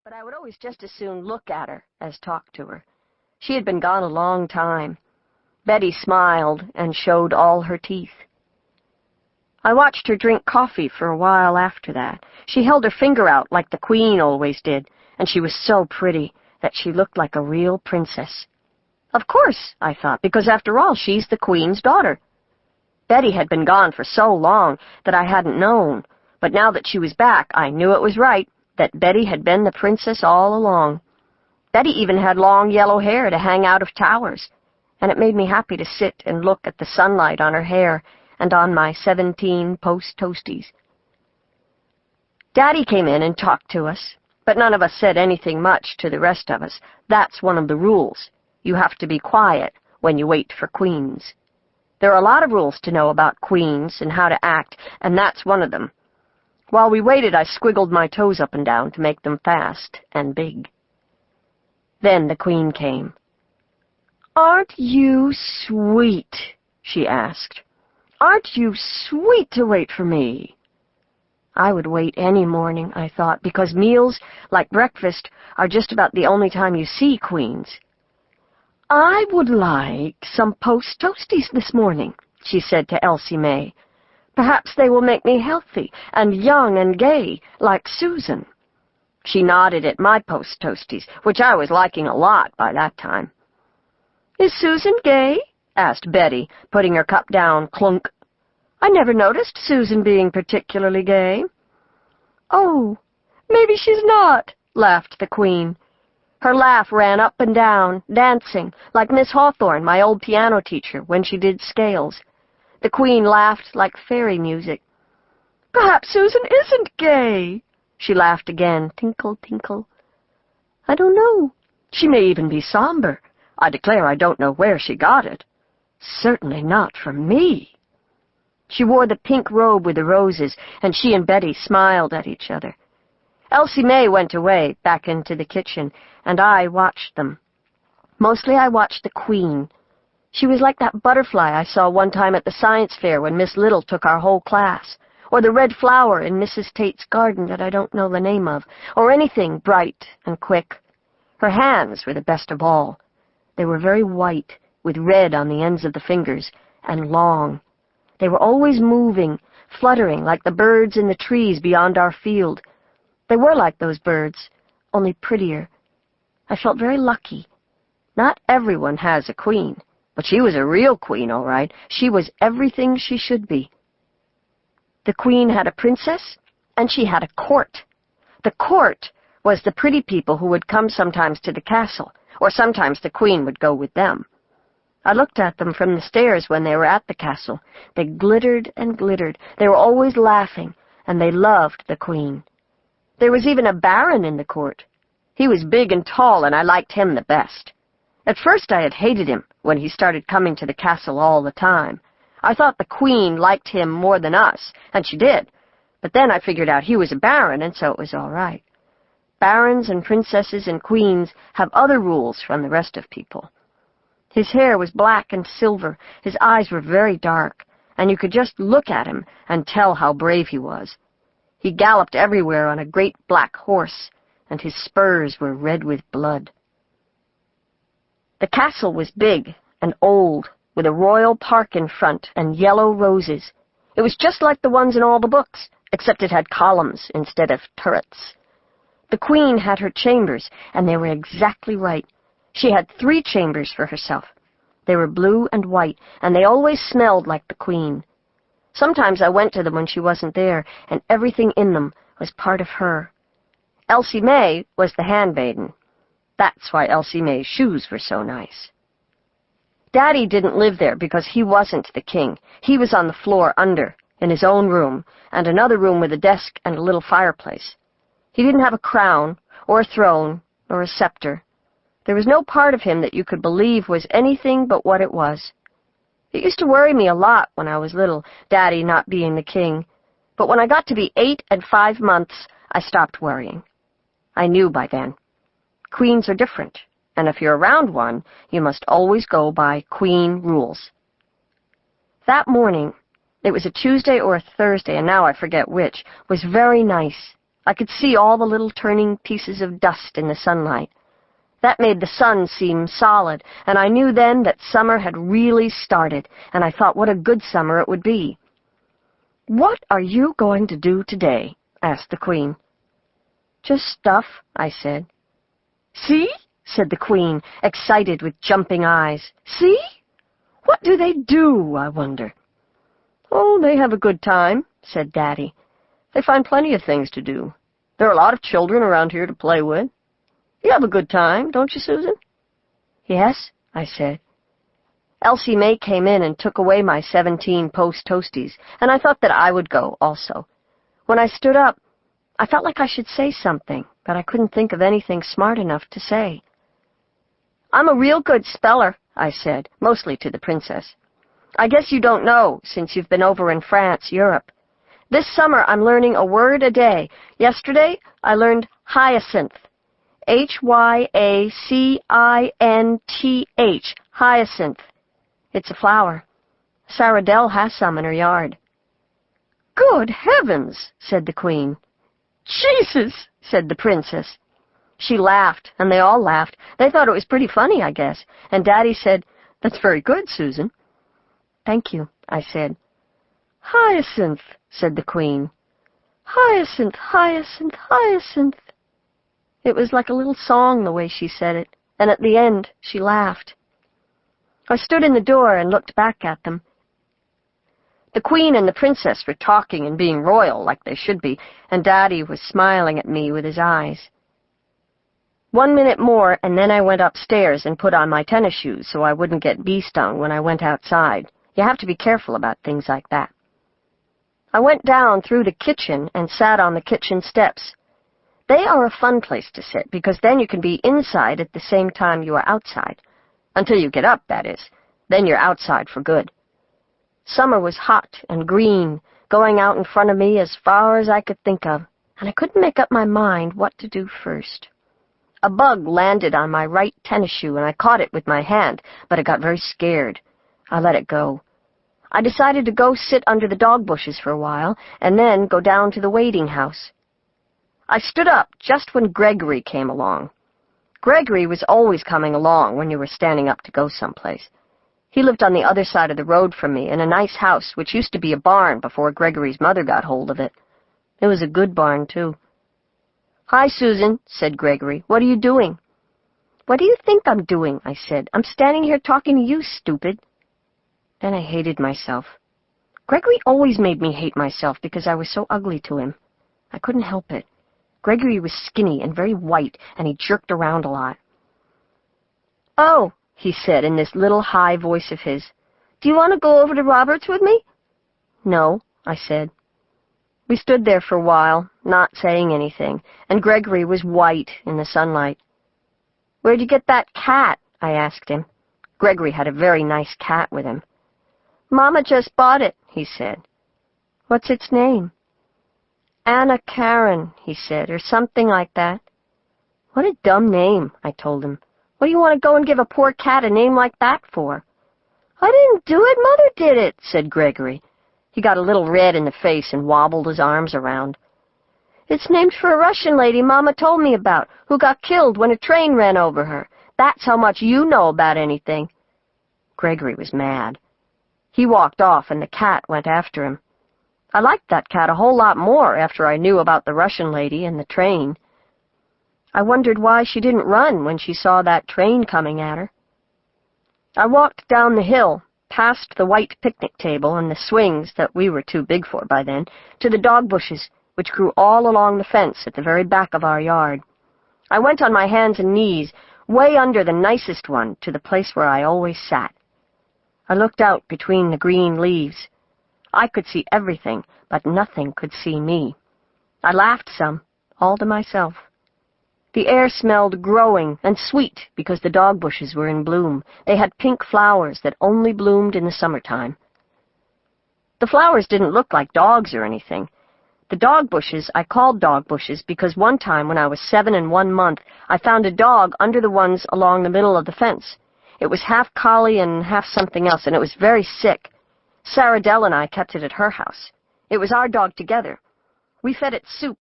but I would always just as soon look at her as talk to her. She had been gone a long time. Betty smiled and showed all her teeth. I watched her drink coffee for a while after that. She held her finger out like the Queen always did, and she was so pretty that she looked like a real princess. Of course, I thought, because after all, she's the Queen's daughter. Betty had been gone for so long that I hadn't known, but now that she was back, I knew it was right, that Betty had been the princess all along. Betty even had long yellow hair to hang out of towers, and it made me happy to sit and look at the sunlight on her hair and on my 17 post toasties. Daddy came in and talked to us, but none of us said anything much to the rest of us. That's one of the rules. You have to be quiet when you wait for queens. There are a lot of rules to know about queens and how to act, and that's one of them. While we waited, I squiggled my toes up and down to make them fast and big. Then the Queen came. "Aren't you sweet?" she asked. "Aren't you sweet to wait for me?" I would wait any morning, I thought, because meals, like breakfast, are just about the only time you see queens. "I would like some post toasties this morning," she said to Elsie May. "Perhaps they will make me healthy and young and gay, like Susan." She nodded at my post toasties, which I was liking a lot by that time. "Is Susan gay?" asked Betty, putting her cup down, clunk. "I never noticed Susan being particularly gay." "Oh, maybe she's not," laughed the Queen. Her laugh ran up and down, dancing, like Miss Hawthorne, my old piano teacher, when she did scales. The Queen laughed like fairy music. "Perhaps Susan isn't gay." She laughed again, tinkle, tinkle. "I don't know. She may even be somber. I declare I don't know where she got it. Certainly not from me." She wore the pink robe with the roses, and she and Betty smiled at each other. Elsie May went away, back into the kitchen, and I watched them. Mostly I watched the Queen. She was like that butterfly I saw one time at the science fair when Miss Little took our whole class, or the red flower in Mrs. Tate's garden that I don't know the name of, or anything bright and quick. Her hands were the best of all. They were very white, with red on the ends of the fingers, and long. They were always moving, fluttering like the birds in the trees beyond our field. They were like those birds, only prettier. I felt very lucky. Not everyone has a queen, but she was a real queen, all right. She was everything she should be. The Queen had a princess, and she had a court. The court was the pretty people who would come sometimes to the castle, or sometimes the Queen would go with them. I looked at them from the stairs when they were at the castle. They glittered and glittered. They were always laughing, and they loved the Queen. There was even a baron in the court. He was big and tall, and I liked him the best. At first I had hated him when he started coming to the castle all the time. I thought the Queen liked him more than us, and she did. But then I figured out he was a baron, and so it was all right. Barons and princesses and queens have other rules from the rest of people. His hair was black and silver, his eyes were very dark, and you could just look at him and tell how brave he was. He galloped everywhere on a great black horse, and his spurs were red with blood. The castle was big and old, with a royal park in front and yellow roses. It was just like the ones in all the books, except it had columns instead of turrets. The Queen had her chambers, and they were exactly right. She had 3 chambers for herself. They were blue and white, and they always smelled like the Queen. Sometimes I went to them when she wasn't there, and everything in them was part of her. Elsie May was the handmaiden. That's why Elsie May's shoes were so nice. Daddy didn't live there because he wasn't the king. He was on the floor under, in his own room, and another room with a desk and a little fireplace. He didn't have a crown, or a throne, or a scepter. There was no part of him that you could believe was anything but what it was. It used to worry me a lot when I was little, Daddy not being the king. But when I got to be 8 and 5 months, I stopped worrying. I knew by then. Queens are different, and if you're around one, you must always go by Queen rules. That morning, it was a Tuesday or a Thursday, and now I forget which, was very nice. I could see all the little turning pieces of dust in the sunlight. That made the sun seem solid, and I knew then that summer had really started, and I thought what a good summer it would be. "What are you going to do today?" asked the Queen. "Just stuff," I said. "See?" said the Queen, excited with jumping eyes. "See? What do they do, I wonder?" "Oh, they have a good time," said Daddy. "They find plenty of things to do. There are a lot of children around here to play with. You have a good time, don't you, Susan?" "Yes," I said. Elsie May came in and took away my 17 post toasties, and I thought that I would go also. When I stood up, I felt like I should say something, but I couldn't think of anything smart enough to say. "I'm a real good speller," I said, mostly to the princess. "I guess you don't know, since you've been over in France, Europe. This summer I'm learning a word a day. Yesterday I learned hyacinth. Hyacinth. Hyacinth. It's a flower. Sarah Dell has some in her yard." "Good heavens," said the Queen. "Jesus," said the princess. She laughed, and they all laughed. They thought it was pretty funny, I guess, and Daddy said, "That's very good, Susan." "Thank you," I said. "Hyacinth," said the Queen. "Hyacinth, hyacinth, hyacinth." It was like a little song the way she said it, and at the end she laughed. I stood in the door and looked back at them. The Queen and the princess were talking and being royal, like they should be, and Daddy was smiling at me with his eyes. 1 minute more, and then I went upstairs and put on my tennis shoes so I wouldn't get bee-stung when I went outside. You have to be careful about things like that. I went down through the kitchen and sat on the kitchen steps. They are a fun place to sit, because then you can be inside at the same time you are outside. Until you get up, that is. Then you're outside for good. Summer was hot and green, going out in front of me as far as I could think of, and I couldn't make up my mind what to do first. A bug landed on my right tennis shoe, and I caught it with my hand, but I got very scared. I let it go. I decided to go sit under the dog bushes for a while, and then go down to the waiting house. I stood up just when Gregory came along. Gregory was always coming along when you were standing up to go someplace. He lived on the other side of the road from me in a nice house which used to be a barn before Gregory's mother got hold of it. It was a good barn, too. "Hi, Susan," said Gregory. "What are you doing?" "What do you think I'm doing?" I said. "I'm standing here talking to you, stupid." Then I hated myself. Gregory always made me hate myself because I was so ugly to him. I couldn't help it. Gregory was skinny and very white, and he jerked around a lot. "Oh," he said in this little high voice of his, "do you want to go over to Robert's with me?" "No," I said. We stood there for a while, not saying anything, and Gregory was white in the sunlight. "Where'd you get that cat?" I asked him. Gregory had a very nice cat with him. "Mama just bought it," he said. "What's its name?" "Anna Karen," he said, or something like that. "What a dumb name," I told him. "What do you want to go and give a poor cat a name like that for?" "I didn't do it, Mother did it," said Gregory. He got a little red in the face and wobbled his arms around. "It's named for a Russian lady Mama told me about, who got killed when a train ran over her. That's how much you know about anything." Gregory was mad. He walked off, and the cat went after him. I liked that cat a whole lot more after I knew about the Russian lady and the train. I wondered why she didn't run when she saw that train coming at her. I walked down the hill, past the white picnic table and the swings that we were too big for by then, to the dog bushes, which grew all along the fence at the very back of our yard. I went on my hands and knees, way under the nicest one, to the place where I always sat. I looked out between the green leaves. I could see everything, but nothing could see me. I laughed some, all to myself. The air smelled growing and sweet because the dog bushes were in bloom. They had pink flowers that only bloomed in the summertime. The flowers didn't look like dogs or anything. The dog bushes I called dog bushes because one time when I was 7 and 1 month, I found a dog under the ones along the middle of the fence. It was half collie and half something else, and it was very sick. Sarah Dell and I kept it at her house. It was our dog together. We fed it soup